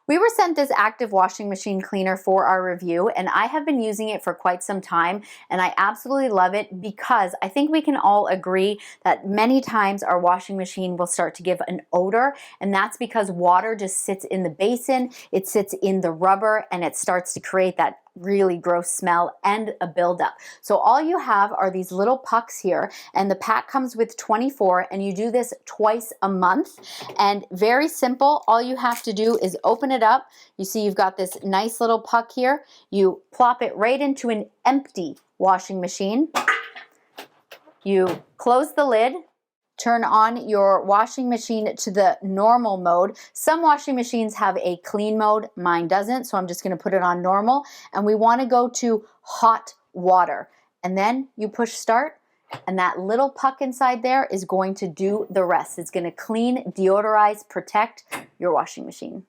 We were sent this active washing machine cleaner for our review, and I have been using it for quite some time, and I absolutely love it because I think we can all agree that many times our washing machine will start to give an odor, and that's because water just sits in the basin, it sits in the rubber, and it starts to create that really gross smell and a buildup. So all you have are these little pucks here, and the pack comes with 24, and you do this twice a month. And very simple, all you have to do is open it up. You see you've got this nice little puck here. You plop it right into an empty washing machine. You close the lid. Turn on your washing machine to the normal mode. Some washing machines have a clean mode, mine doesn't, so I'm just gonna put it on normal. And we wanna go to hot water. And then you push start, and that little puck inside there is going to do the rest. It's gonna clean, deodorize, protect your washing machine.